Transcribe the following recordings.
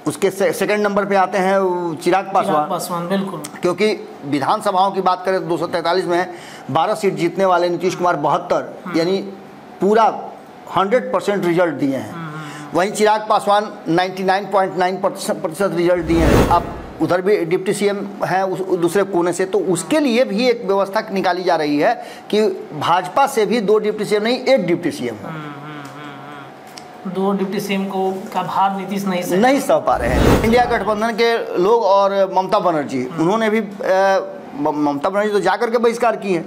उसके second number पे आते हैं चिराग पासवान। बिल्कुल, क्योंकि विधानसभाओं की बात करें तो 243 में 12 सीट जीतने वाले नीतीश कुमार 72, यानी पूरा 100% रिजल्ट दिए हैं। वहीं चिराग पासवान 99.9% रिजल्ट दिए हैं। अब उधर भी डिप्टी सीएम हैं उस दूसरे कोने से, तो उसके लिए भी एक व्यवस्था निकाली जा रही है कि भाजपा से भी 2 डिप्टी सीएम नहीं, 1 डिप्टी सीएम हो। 2 डिप्टी सीएम को का भार नीतीश नहीं सह पा रहे हैं। इंडिया गठबंधन के लोग और ममता बनर्जी, उन्होंने भी ममता बनर्जी तो जाकर के बहिष्कार किए हैं।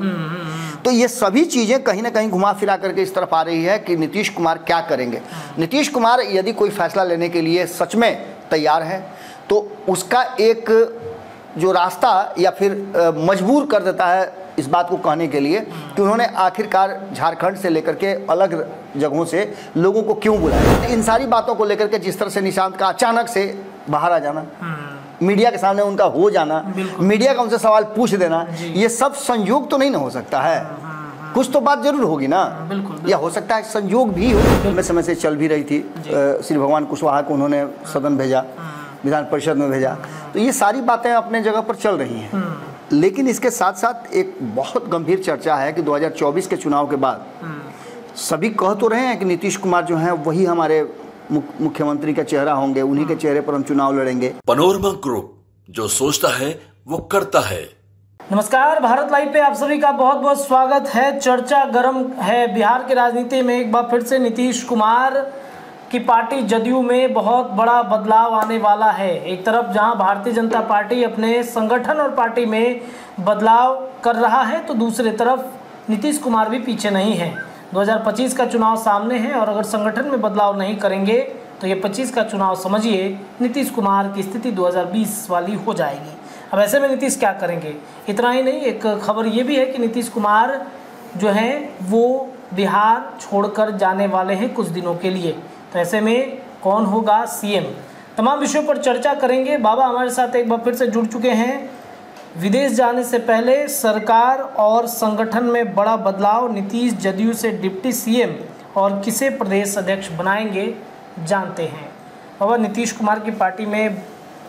तो ये सभी चीज़ें कहीं ना कहीं घुमा फिरा करके इस तरफ आ रही है कि नीतीश कुमार क्या करेंगे। नीतीश कुमार यदि कोई फैसला लेने के लिए सच में तैयार है तो उसका एक जो रास्ता या फिर मजबूर कर देता है इस बात को कहने के लिए कि उन्होंने आखिरकार झारखंड से लेकर के अलग जगहों से लोगों को क्यों बुलाया। इन सारी बातों को लेकर के जिस तरह से निशांत का अचानक से बाहर आ जाना, मीडिया के सामने उनका हो जाना, मीडिया का उनसे सवाल पूछ देना, ये सब संयोग तो नहीं ना हो सकता है। कुछ तो बात जरूर होगी ना। बिल्कुल। या हो सकता है संयोग भी हो। मैं समय से चल भी रही थी, श्री भगवान कुशवाहा को उन्होंने सदन भेजा, विधान परिषद में भेजा, तो ये सारी बातें अपने जगह पर चल रही हैं। लेकिन इसके साथ साथ एक बहुत गंभीर चर्चा है कि 2024 के चुनाव के बाद सभी कह तो रहे हैं कि नीतीश कुमार जो हैं वही हमारे मुख्यमंत्री का चेहरा होंगे, उन्हीं के चेहरे पर हम चुनाव लड़ेंगे। पनोरमा ग्रुप, जो सोचता है वो करता है। नमस्कार, भारत लाइव पे आप सभी का बहुत बहुत स्वागत है। चर्चा गर्म है बिहार की राजनीति में। एक बार फिर से नीतीश कुमार की पार्टी जदयू में बहुत बड़ा बदलाव आने वाला है। एक तरफ जहां भारतीय जनता पार्टी अपने संगठन और पार्टी में बदलाव कर रहा है, तो दूसरी तरफ नीतीश कुमार भी पीछे नहीं है। 2025 का चुनाव सामने है और अगर संगठन में बदलाव नहीं करेंगे तो ये 25 का चुनाव समझिए नीतीश कुमार की स्थिति 2020 वाली हो जाएगी। अब ऐसे में नीतीश क्या करेंगे? इतना ही नहीं, एक खबर ये भी है कि नीतीश कुमार जो हैं वो बिहार छोड़कर जाने वाले हैं कुछ दिनों के लिए। तो ऐसे में कौन होगा सीएम, तमाम विषयों पर चर्चा करेंगे। बाबा हमारे साथ एक बार फिर से जुड़ चुके हैं। विदेश जाने से पहले सरकार और संगठन में बड़ा बदलाव, नीतीश जदयू से डिप्टी सीएम और किसे प्रदेश अध्यक्ष बनाएंगे, जानते हैं। बाबा, नीतीश कुमार की पार्टी में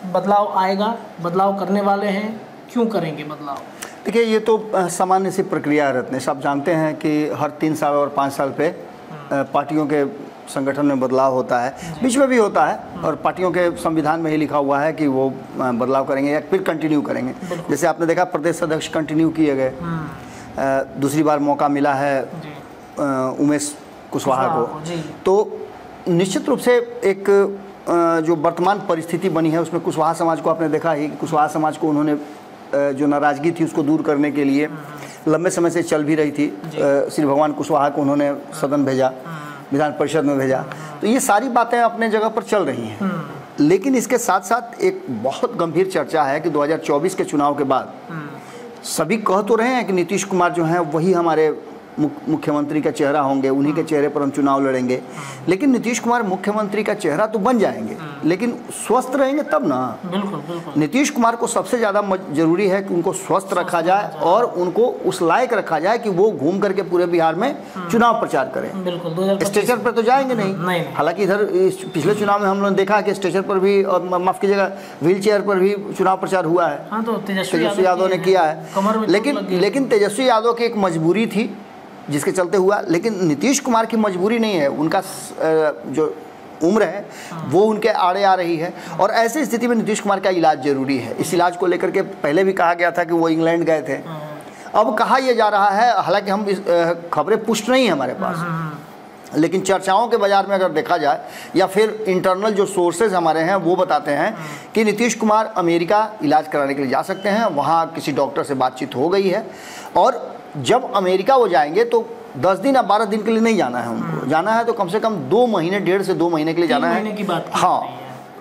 बदलाव आएगा, बदलाव करने वाले हैं, क्यों करेंगे बदलाव? देखिए, ये तो सामान्य सी प्रक्रिया है रत्नेश। आप जानते हैं कि हर 3 साल और 5 साल पे पार्टियों के संगठन में बदलाव होता है, बीच में भी होता है, और पार्टियों के संविधान में ही लिखा हुआ है कि वो बदलाव करेंगे या फिर कंटिन्यू करेंगे। जैसे आपने देखा प्रदेश अध्यक्ष कंटिन्यू किए गए, दूसरी बार मौका मिला है उमेश कुशवाहा को। तो निश्चित रूप से एक जो वर्तमान परिस्थिति बनी है उसमें कुशवाहा समाज को आपने देखा ही, कुशवाहा समाज को उन्होंने जो नाराज़गी थी उसको दूर करने के लिए लंबे समय से चल भी रही थी, श्री भगवान कुशवाहा को उन्होंने सदन भेजा, विधान परिषद में भेजा। तो ये सारी बातें अपने जगह पर चल रही हैं। लेकिन इसके साथ साथ एक बहुत गंभीर चर्चा है कि 2024 के चुनाव के बाद सभी कह तो रहे हैं कि नीतीश कुमार जो हैं वही हमारे मुख्यमंत्री का चेहरा होंगे, उन्हीं के चेहरे पर हम चुनाव लड़ेंगे। लेकिन नीतीश कुमार मुख्यमंत्री का चेहरा तो बन जाएंगे, लेकिन स्वस्थ रहेंगे तब ना। बिल्कुल। नीतीश कुमार को सबसे ज़्यादा जरूरी है कि उनको स्वस्थ रखा जाए और उनको उस लायक रखा जाए कि वो घूम करके पूरे बिहार में चुनाव प्रचार करें। बिल्कुल, स्टेचर पर तो जाएंगे नहीं। हालांकि इधर पिछले चुनाव में हम लोगों ने देखा कि स्टेचर पर भी, और माफ कीजिएगा, व्हील चेयर पर भी चुनाव प्रचार हुआ है। तो तेजस्वी यादव ने किया है। लेकिन तेजस्वी यादव की एक मजबूरी थी जिसके चलते हुआ। लेकिन नीतीश कुमार की मजबूरी नहीं है, उनका जो उम्र है वो उनके आड़े आ रही है, और ऐसी स्थिति में नीतीश कुमार का इलाज जरूरी है। इस इलाज को लेकर के पहले भी कहा गया था कि वो इंग्लैंड गए थे, अब कहा यह जा रहा है, हालांकि हम खबरें पुष्ट नहीं है हमारे पास, लेकिन चर्चाओं के बाजार में अगर देखा जाए या फिर इंटरनल जो सोर्सेज हमारे हैं वो बताते हैं कि नीतीश कुमार अमेरिका इलाज कराने के लिए जा सकते हैं। वहाँ किसी डॉक्टर से बातचीत हो गई है, और जब अमेरिका वो जाएंगे तो 10 दिन या 12 दिन के लिए नहीं जाना है उनको। जाना है तो कम से कम 2 महीने, 1.5 से 2 महीने के लिए जाना है। महीने की बात हाँ,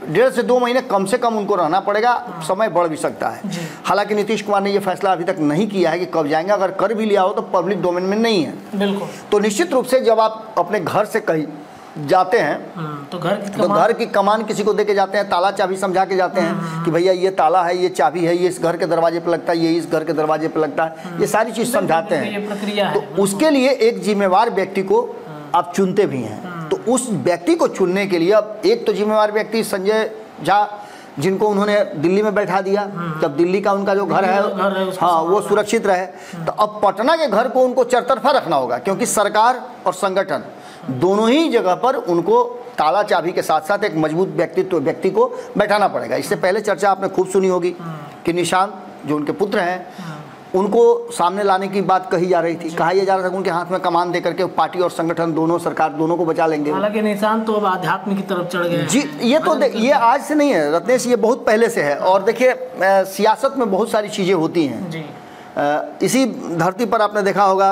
1.5 से 2 महीने कम से कम उनको रहना पड़ेगा। समय बढ़ भी सकता है। हालांकि नीतीश कुमार ने ये फैसला अभी तक नहीं किया है कि कब जाएंगे। अगर कर भी लिया हो तो पब्लिक डोमेन में नहीं है। बिल्कुल। तो निश्चित रूप से जब आप अपने घर से कहीं जाते हैं तो घर की कमान किसी को देके जाते हैं, ताला चाबी समझा के जाते हैं कि भैया ये ताला है, ये चाबी है, ये इस घर के दरवाजे पे लगता है, ये इस घर के दरवाजे पे लगता है, ये सारी चीज समझाते हैं। तो उसके लिए एक जिम्मेवार व्यक्ति को आप चुनते भी हैं। तो उस व्यक्ति को चुनने के लिए अब एक तो जिम्मेवार व्यक्ति संजय झा जिनको उन्होंने दिल्ली में बैठा दिया, तब दिल्ली का उनका जो घर है हाँ वो सुरक्षित रहे। तो अब पटना के घर को उनको चरतरफा रखना होगा, क्योंकि सरकार और संगठन दोनों ही जगह पर उनको ताला चाबी के साथ साथ एक मजबूत व्यक्ति को बैठाना पड़ेगा। इससे पहले चर्चा आपने खूब सुनी होगी कि निशांत जो उनके पुत्र हैं उनको सामने लाने की बात कही जा रही थी, कहा यह जा रहा था कि उनके हाथ में कमान दे करके पार्टी और संगठन दोनों, सरकार दोनों को बचा लेंगे। हालांकि निशांत तो अब आध्यात्म की तरफ चढ़ गए जी। ये तो ये आज से नहीं है रत्नेश, ये बहुत पहले से है। और देखिए सियासत में बहुत सारी चीज़ें होती हैं जी। इसी धरती पर आपने देखा होगा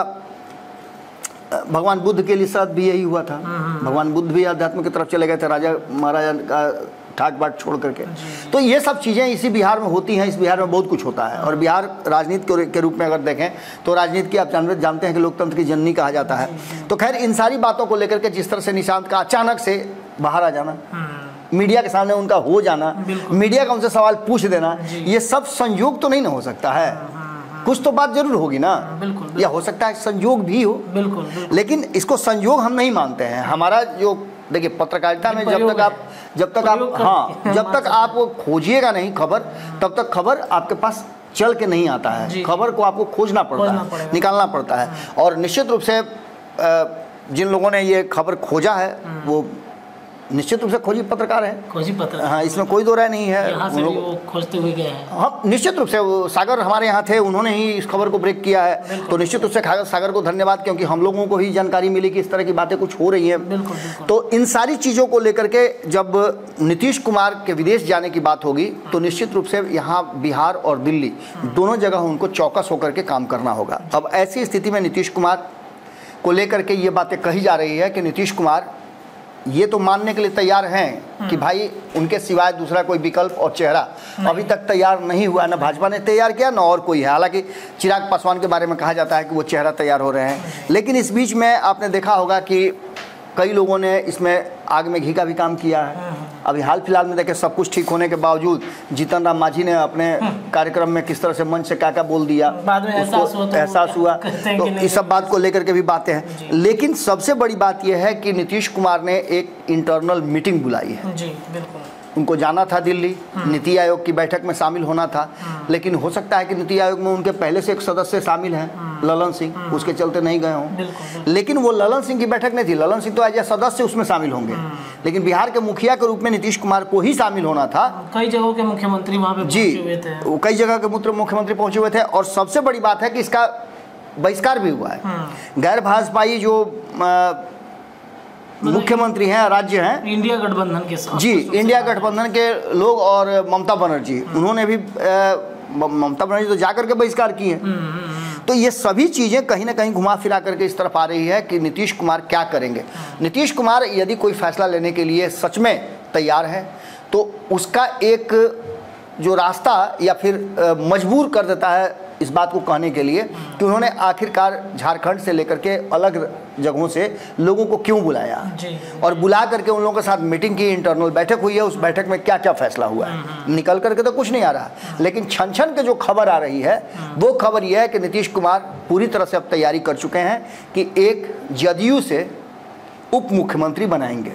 भगवान बुद्ध के लिए साथ भी यही हुआ था। भगवान बुद्ध भी अध्यात्म की तरफ चले गए थे राजा महाराजा का ठाट बाट छोड़ करके। तो ये सब चीज़ें इसी बिहार में होती हैं। इस बिहार में बहुत कुछ होता है। और बिहार राजनीति के रूप में अगर देखें तो राजनीति की आप जानते हैं कि लोकतंत्र की जननी कहा जाता है। तो खैर इन सारी बातों को लेकर के जिस तरह से निशांत का अचानक से बाहर आ जाना, मीडिया के सामने उनका हो जाना, मीडिया का उनसे सवाल पूछ देना, ये सब संयोग तो नहीं ना हो सकता है। कुछ तो बात जरूर होगी ना। बिल्कुल। या हो सकता है संयोग भी हो। बिल्कुल। लेकिन इसको संयोग हम नहीं मानते हैं। हमारा जो देखिए पत्रकारिता में जब तक आप खोजिएगा नहीं खबर, तब तक खबर आपके पास चल के नहीं आता है। खबर को आपको खोजना पड़ता है, निकालना पड़ता है। और निश्चित रूप से जिन लोगों ने ये खबर खोजा है वो निश्चित रूप से खोजी पत्रकार है। हाँ, इसमें कोई दो राय नहीं है। यहाँ से भी वो खोजते हुए गए हैं। हाँ, निश्चित रूप से सागर हमारे यहाँ थे, उन्होंने ही इस खबर को ब्रेक किया है। तो निश्चित रूप से सागर को धन्यवाद, क्योंकि हम लोगों को ही जानकारी मिली कि इस तरह की बातें कुछ हो रही हैं। तो इन सारी चीज़ों को लेकर के जब नीतीश कुमार के विदेश जाने की बात होगी तो निश्चित रूप से यहाँ बिहार और दिल्ली दोनों जगह उनको चौकस होकर के काम करना होगा। अब ऐसी स्थिति में नीतीश कुमार को लेकर के ये बातें कही जा रही है कि नीतीश कुमार ये तो मानने के लिए तैयार हैं कि भाई उनके सिवाय दूसरा कोई विकल्प और चेहरा अभी तक तैयार नहीं हुआ। ना भाजपा ने तैयार किया ना और कोई है। हालांकि चिराग पासवान के बारे में कहा जाता है कि वो चेहरा तैयार हो रहे हैं। लेकिन इस बीच में आपने देखा होगा कि कई लोगों ने इसमें आग में घी का भी काम किया है। अभी हाल फिलहाल में देखें सब कुछ ठीक होने के बावजूद जीतन राम मांझी ने अपने कार्यक्रम में किस तरह से मंच से क्या बोल दिया, बाद में एहसास हुआ। तो इस सब बात को लेकर के भी बातें हैं। लेकिन सबसे बड़ी बात यह है कि नीतीश कुमार ने एक इंटरनल मीटिंग बुलाई है। जी बिल्कुल। उनको जाना था दिल्ली, नीति आयोग की बैठक में शामिल होना था। लेकिन हो सकता है कि नीति आयोग में उनके पहले से एक सदस्य शामिल हैं ललन सिंह, उसके चलते नहीं गए हों। लेकिन वो ललन सिंह की बैठक नहीं थी। ललन सिंह तो एज ए सदस्य उसमें शामिल होंगे, लेकिन बिहार के मुखिया के रूप में नीतीश कुमार को ही शामिल होना था। कई जगहों के मुख्यमंत्री वहाँ पे पहुंचे हुए थे। कई जगह के मुख्यमंत्री पहुंचे हुए थे। और सबसे बड़ी बात है कि इसका बहिष्कार भी हुआ है। गैर भाजपाई जो मुख्यमंत्री हैं, राज्य हैं, इंडिया गठबंधन के साथ जी, इंडिया गठबंधन के लोग और ममता बनर्जी, उन्होंने भी ममता बनर्जी तो जाकर के बहिष्कार किए हैं। तो ये सभी चीज़ें कहीं ना कहीं घुमा फिरा करके इस तरफ आ रही है कि नीतीश कुमार क्या करेंगे। नीतीश कुमार यदि कोई फैसला लेने के लिए सच में तैयार है तो उसका एक जो रास्ता या फिर मजबूर कर देता है इस बात को कहने के लिए कि उन्होंने आखिरकार झारखंड से लेकर के अलग जगहों से लोगों को क्यों बुलाया और बुला करके उन लोगों के साथ मीटिंग की, इंटरनल बैठक हुई है, उस बैठक में क्या क्या फैसला हुआ है। निकल करके तो कुछ नहीं आ रहा, लेकिन छन छन के जो खबर आ रही है वो खबर यह है कि नीतीश कुमार पूरी तरह से अब तैयारी कर चुके हैं कि एक जदयू से उप मुख्यमंत्री बनाएंगे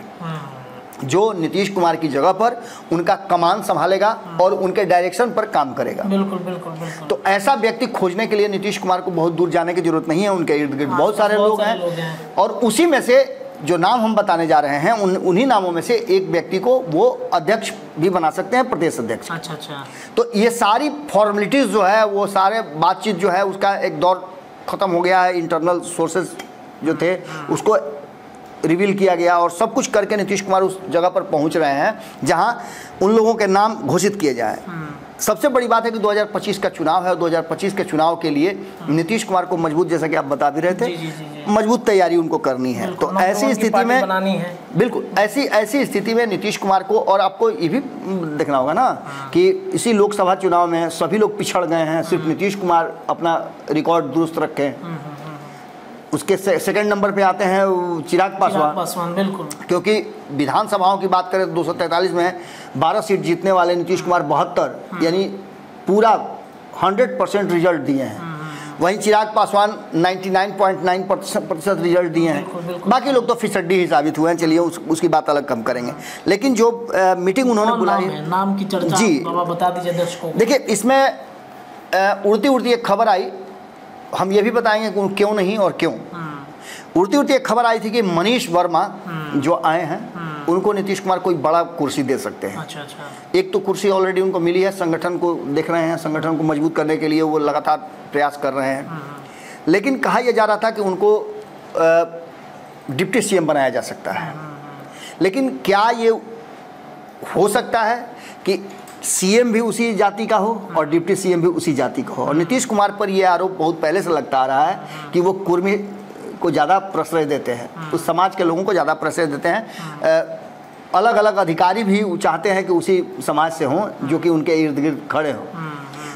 जो नीतीश कुमार की जगह पर उनका कमान संभालेगा और उनके डायरेक्शन पर काम करेगा। बिल्कुल बिल्कुल बिल्कुल। तो ऐसा व्यक्ति खोजने के लिए नीतीश कुमार को बहुत दूर जाने की जरूरत नहीं है। उनके इर्द गिर्द बहुत सारे लोग हैं और उसी में से जो नाम हम बताने जा रहे हैं उन्हीं नामों में से एक व्यक्ति को वो अध्यक्ष भी बना सकते हैं, प्रदेश अध्यक्ष। अच्छा। तो ये सारी फॉर्मेलिटीज जो है वो सारे बातचीत जो है उसका एक दौर खत्म हो गया है। इंटरनल सोर्सेज जो थे उसको रिवील किया गया और सब कुछ करके नीतीश कुमार उस जगह पर पहुंच रहे हैं जहां उन लोगों के नाम घोषित किए जाए। सबसे बड़ी बात है कि 2025 का चुनाव है। 2025 के चुनाव के लिए नीतीश कुमार को मजबूत, जैसा कि आप बता भी रहे थे, मजबूत तैयारी उनको करनी है। तो ऐसी स्थिति में बिल्कुल ऐसी स्थिति में नीतीश कुमार को, और आपको ये भी देखना होगा ना कि इसी लोकसभा चुनाव में सभी लोग पिछड़ गए हैं, सिर्फ नीतीश कुमार अपना रिकॉर्ड दुरुस्त रखे। उसके सेकंड नंबर पे आते हैं चिराग पासवान। बिल्कुल, क्योंकि विधानसभाओं की बात करें तो 243 में 12 सीट जीतने वाले नीतीश कुमार 72 यानी पूरा 100% रिजल्ट दिए हैं। वहीं चिराग पासवान 99.9% रिजल्ट दिए हैं। बाकी लोग तो फिसड्डी ही साबित हुए हैं, चलिए उसकी बात अलग हम करेंगे। लेकिन जो मीटिंग उन्होंने बुलाई है, नाम की चर्चा जी बाबा बता दीजिए दर्शकों। देखिए, इसमें उड़ती उड़ती एक खबर आई, हम ये भी बताएंगे क्यों नहीं और क्यों। उड़ती उड़ती एक खबर आई थी कि मनीष वर्मा जो आए हैं उनको नीतीश कुमार कोई बड़ा कुर्सी दे सकते हैं। अच्छा अच्छा। एक तो कुर्सी ऑलरेडी उनको मिली है, संगठन को देख रहे हैं, संगठन को मजबूत करने के लिए वो लगातार प्रयास कर रहे हैं। लेकिन कहा यह जा रहा था कि उनको डिप्टी सीएम बनाया जा सकता है। लेकिन क्या ये हो सकता है कि सीएम भी उसी जाति का हो और डिप्टी सीएम भी उसी जाति का हो? और नीतीश कुमार पर यह आरोप बहुत पहले से लगता आ रहा है कि वो कुर्मी को ज़्यादा प्रश्रय देते हैं, उस समाज के लोगों को ज़्यादा प्रश्रय देते हैं। अलग अलग अधिकारी भी चाहते हैं कि उसी समाज से हों जो कि उनके इर्द गिर्द खड़े हों।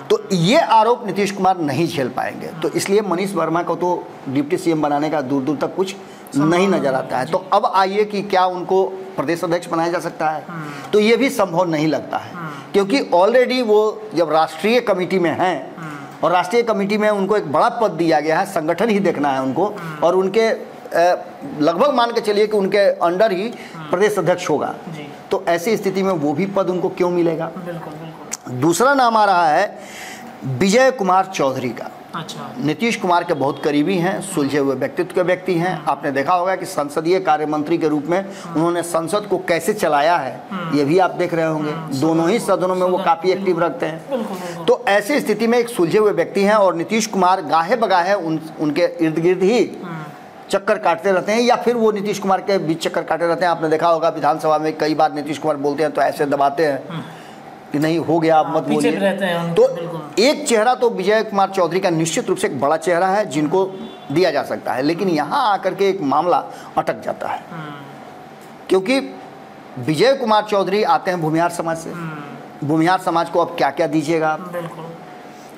तो ये आरोप नीतीश कुमार नहीं झेल पाएंगे, तो इसलिए मनीष वर्मा को तो डिप्टी सीएम बनाने का दूर दूर तक कुछ नहीं नजर आता है। तो अब आइए कि क्या उनको प्रदेश अध्यक्ष बनाया जा सकता है, तो ये भी संभव नहीं लगता है, क्योंकि ऑलरेडी वो जब राष्ट्रीय कमेटी में हैं और राष्ट्रीय कमेटी में उनको एक बड़ा पद दिया गया है, संगठन ही देखना है उनको, और उनके लगभग मान के चलिए कि उनके अंडर ही प्रदेश अध्यक्ष होगा। तो ऐसी स्थिति में वो भी पद उनको क्यों मिलेगा? बिल्कुल बिल्कुल। दूसरा नाम आ रहा है विजय कुमार चौधरी का। अच्छा। नीतीश कुमार के बहुत करीबी हैं, सुलझे हुए व्यक्तित्व के व्यक्ति हैं। आपने देखा होगा कि संसदीय कार्य मंत्री के रूप में उन्होंने संसद को कैसे चलाया है, ये भी आप देख रहे होंगे। दोनों ही सदनों में वो काफ़ी एक्टिव रखते हैं। तो ऐसी स्थिति में एक सुलझे हुए व्यक्ति हैं और नीतीश कुमार गाहे बगाहे उनके इर्द गिर्द ही चक्कर काटते रहते हैं, या फिर वो नीतीश कुमार के बीच चक्कर काटते रहते हैं। आपने देखा होगा विधानसभा में कई बार नीतीश कुमार बोलते हैं तो ऐसे दबाते हैं कि नहीं हो गया, आप मत बोलिए। तो एक चेहरा तो विजय कुमार चौधरी का निश्चित रूप से एक बड़ा चेहरा है जिनको दिया जा सकता है। लेकिन यहाँ आकर के एक मामला अटक जाता है, क्योंकि विजय कुमार चौधरी आते हैं भूमिहार समाज से। भूमिहार समाज को अब क्या क्या दीजिएगा आप? बिल्कुल,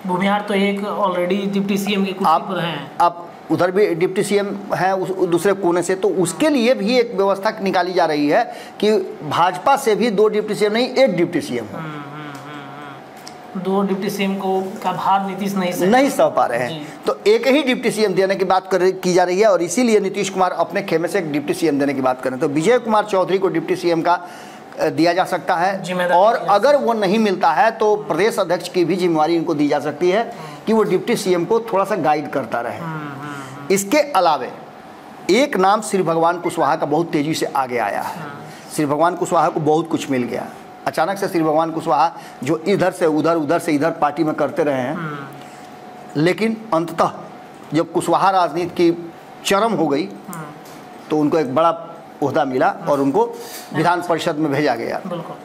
भूमिहार तो एक ऑलरेडी डिप्टी सीएम की कुर्सी पर हैं। आप उधर भी डिप्टी सीएम है उस दूसरे कोने से, तो उसके लिए भी एक व्यवस्था निकाली जा रही है कि भाजपा से भी 2 डिप्टी सीएम नहीं, 1 डिप्टी सीएम हो। 2 डिप्टी सीएम को का भार नीतीश नहीं सह पा रहे हैं, तो एक ही डिप्टी सीएम देने की बात की जा रही है, और इसीलिए नीतीश कुमार अपने खेमे से एक डिप्टी सीएम देने की बात करें। तो विजय कुमार चौधरी को डिप्टी सीएम का दिया जा सकता है, और अगर वो नहीं मिलता है तो प्रदेश अध्यक्ष की भी जिम्मेवारी इनको दी जा सकती है कि वो डिप्टी सीएम को थोड़ा सा गाइड करता रहे। इसके अलावे एक नाम श्री भगवान कुशवाहा का बहुत तेजी से आगे आया है। श्री भगवान कुशवाहा को बहुत कुछ मिल गया अचानक से। श्री भगवान कुशवाहा जो इधर से उधर, उधर से इधर पार्टी में करते रहे हैं, लेकिन अंततः जब कुशवाहा राजनीति की चरम हो गई तो उनको एक बड़ा ओहदा मिला और उनको विधान परिषद में भेजा गया।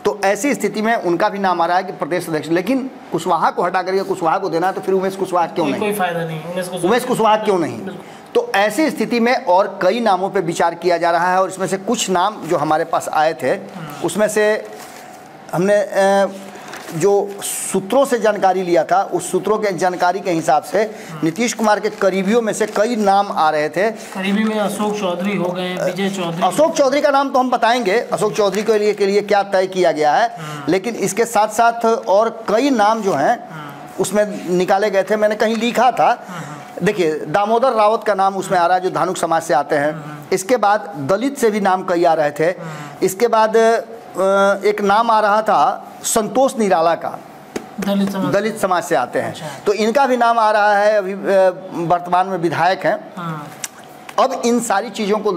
तो ऐसी स्थिति में उनका भी नाम आ रहा है कि प्रदेश अध्यक्ष। लेकिन कुशवाहा को हटा करके कुशवाहा को देना है, तो फिर उमेश कुशवाहा क्यों नहीं? कोई फायदा नहीं, उमेश कुशवाहा क्यों नहीं? तो ऐसी स्थिति में और कई नामों पे विचार किया जा रहा है, और इसमें से कुछ नाम जो हमारे पास आए थे उसमें से हमने जो सूत्रों से जानकारी लिया था, उस सूत्रों के जानकारी के हिसाब से नीतीश कुमार के करीबियों में से कई नाम आ रहे थे। करीबी में अशोक चौधरी हो गए, विजय चौधरी। अशोक चौधरी का नाम तो हम बताएंगे, अशोक चौधरी के लिए क्या तय किया गया है, लेकिन इसके साथ साथ और कई नाम जो हैं उसमें निकाले गए थे। मैंने कहीं लिखा था, देखिए दामोदर रावत का नाम उसमें आ रहा है जो धानुक समाज से आते हैं। इसके बाद दलित से भी नाम कई आ रहे थे। इसके बाद एक नाम आ रहा था संतोष निराला का, दलित समाज से आते हैं। अच्छा। तो इनका भी नाम आ रहा है, अभी वर्तमान में विधायक हैं। अब इन सारी चीज़ों को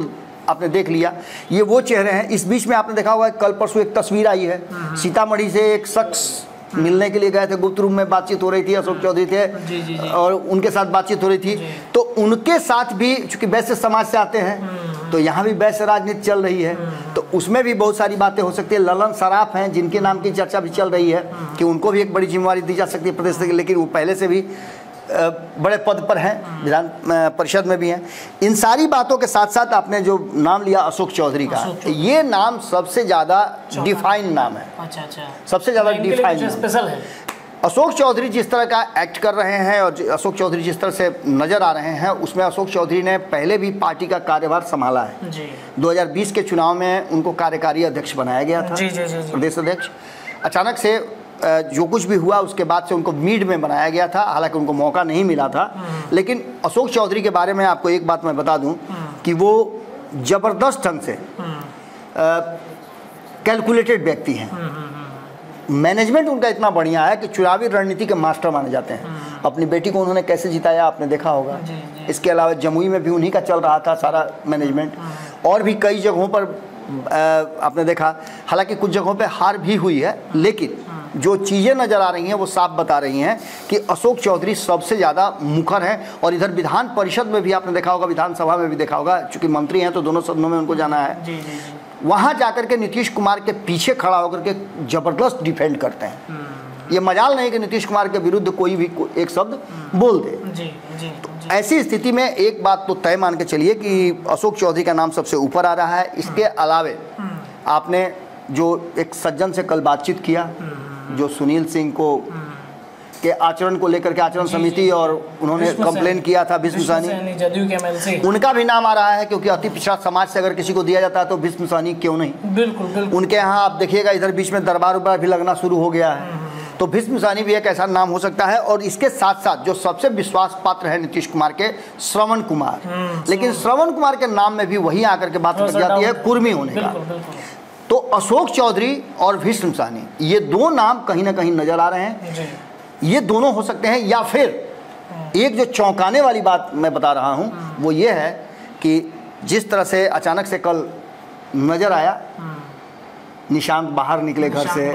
आपने देख लिया, ये वो चेहरे हैं। इस बीच में आपने देखा होगा कल परसों एक तस्वीर आई है, सीतामढ़ी से एक शख्स मिलने के लिए गए थे, गुप्त रूम में बातचीत हो रही थी, अशोक चौधरी थे जी। और उनके साथ बातचीत हो रही थी। तो उनके साथ भी चूंकि वैश्य समाज से आते हैं तो यहाँ भी वैश्य राजनीति चल रही है, तो उसमें भी बहुत सारी बातें हो सकती है। ललन सराफ हैं जिनके नाम की चर्चा भी चल रही है कि उनको भी एक बड़ी जिम्मेवारी दी जा सकती है प्रदेश से, लेकिन वो पहले से भी बड़े पद पर हैं, विधान परिषद में भी हैं। इन सारी बातों के साथ साथ आपने जो नाम लिया अशोक चौधरी का, ये नाम सबसे ज़्यादा डिफाइंड नाम है। अच्छा, सबसे ज़्यादा डिफाइंड स्पेशल है। अशोक चौधरी जिस तरह का एक्ट कर रहे हैं और अशोक चौधरी जिस तरह से नज़र आ रहे हैं, उसमें अशोक चौधरी ने पहले भी पार्टी का कार्यभार संभाला है जी। 2020 के चुनाव में उनको कार्यकारी अध्यक्ष बनाया गया था, प्रदेश अध्यक्ष। अचानक से जो कुछ भी हुआ उसके बाद से उनको मीड में बनाया गया था, हालांकि उनको मौका नहीं मिला था। लेकिन अशोक चौधरी के बारे में आपको एक बात मैं बता दूं कि वो ज़बरदस्त ढंग से कैलकुलेटेड व्यक्ति हैं। मैनेजमेंट उनका इतना बढ़िया है कि चुनावी रणनीति के मास्टर माने जाते हैं। अपनी बेटी को उन्होंने कैसे जिताया आपने देखा होगा। इसके अलावा जमुई में भी उन्हीं का चल रहा था सारा मैनेजमेंट, और भी कई जगहों पर आपने देखा। हालांकि कुछ जगहों पे हार भी हुई है, लेकिन जो चीज़ें नज़र आ रही हैं वो साफ बता रही हैं कि अशोक चौधरी सबसे ज़्यादा मुखर हैं। और इधर विधान परिषद में भी आपने देखा होगा, विधानसभा में भी देखा होगा, चूँकि मंत्री हैं तो दोनों सदनों में उनको जाना है। वहाँ जाकर के नीतीश कुमार के पीछे खड़ा होकर के ज़बरदस्त डिफेंड करते हैं। ये मजाल नहीं कि नीतीश कुमार के विरुद्ध कोई भी एक शब्द बोल दे। तो ऐसी स्थिति में एक बात तो तय मान के चलिए कि अशोक चौधरी का नाम सबसे ऊपर आ रहा है। इसके अलावे आपने जो एक सज्जन से कल बातचीत किया, जो सुनील सिंह को के आचरण को लेकर के आचरण समिति और उन्होंने कंप्लेन किया था, भीष्म सैनी, जदयू के एमएलसी, उनका भी नाम आ रहा है, क्योंकि अति पिछड़ा समाज से अगर किसी को दिया जाता है तो भीष्म सैनी क्यों नहीं। बिल्कुल। उनके यहाँ आप देखिएगा इधर बीच में दरबार उरबार भी लगना शुरू हो गया है, तो भीष्म सैनी भी एक ऐसा नाम हो सकता है। और इसके साथ साथ जो सबसे विश्वास पात्र है नीतीश कुमार के, श्रवण कुमार। लेकिन श्रवण कुमार के नाम में भी वही आकर के बात लग जाती है कुर्मी होने का। तो अशोक चौधरी और भीष्म सैनी, ये दो नाम कहीं ना कहीं नजर आ रहे हैं। ये दोनों हो सकते हैं, या फिर एक जो चौंकाने वाली बात मैं बता रहा हूं वो ये है कि जिस तरह से अचानक से कल नजर आया, निशांत बाहर निकले घर से,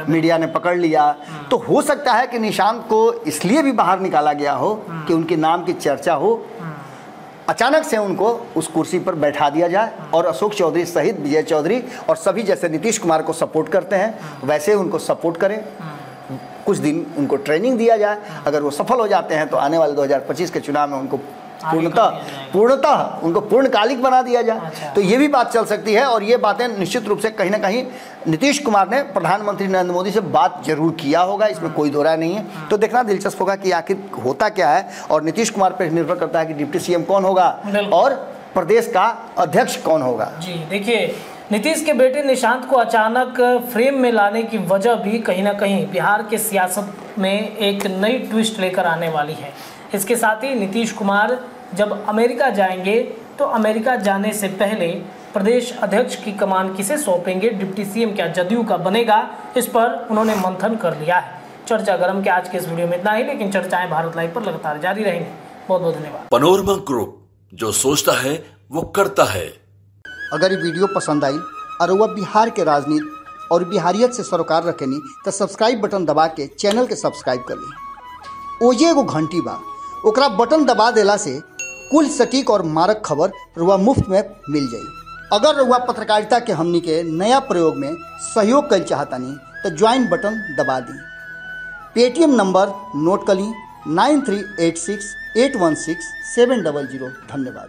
मीडिया ने पकड़ लिया, तो हो सकता है कि निशांत को इसलिए भी बाहर निकाला गया हो कि उनके नाम की चर्चा हो, अचानक से उनको उस कुर्सी पर बैठा दिया जाए और अशोक चौधरी सहित विजय चौधरी और सभी जैसे नीतीश कुमार को सपोर्ट करते हैं वैसे उनको सपोर्ट करें। कुछ दिन उनको ट्रेनिंग दिया जाए, अगर वो सफल हो जाते हैं तो आने वाले 2025 के चुनाव में उनको पूर्णतः उनको पूर्णकालिक बना दिया जाए। तो ये भी बात चल सकती है, और ये बातें निश्चित रूप से कहीं ना कहीं नीतीश कुमार ने प्रधानमंत्री नरेंद्र मोदी से बात जरूर किया होगा, इसमें कोई दो राय नहीं है। तो देखना दिलचस्प होगा कि आखिर होता क्या है, और नीतीश कुमार पर निर्भर करता है कि डिप्टी सीएम कौन होगा और प्रदेश का अध्यक्ष कौन होगा। जी देखिए, नीतीश के बेटे निशांत को अचानक फ्रेम में लाने की वजह भी कहीं ना कहीं बिहार के सियासत में एक नई ट्विस्ट लेकर आने वाली है। इसके साथ ही नीतीश कुमार जब अमेरिका जाएंगे तो अमेरिका जाने से पहले प्रदेश अध्यक्ष की कमान किसे सौंपेंगे, डिप्टी सीएम क्या जदयू का बनेगा, इस पर उन्होंने मंथन कर लिया है। चर्चा गरम के आज के इस वीडियो में इतना ही, लेकिन चर्चाएं भारत लाइव पर लगातार जारी रहेंगी। बहुत बहुत धन्यवाद। पनोरमा ग्रुप, जो सोचता है वो करता है। अगर ये वीडियो पसंद आई और वह बिहार के राजनीति और बिहारियत से सरोकार रखेनी तो सब्सक्राइब बटन दबा के चैनल के सब्सक्राइब कर ली। ओजे एगो घंटी बा, ओकरा बटन दबा देला से कुल सटीक और मारक खबर रुआ मुफ्त में मिल जाई। अगर रुआ पत्रकारिता के हमनी के नया प्रयोग में सहयोग कर चाहतानी तो ज्वाइन बटन दबा दी। पेटीएम नंबर नोट कर ली 9386816700। धन्यवाद।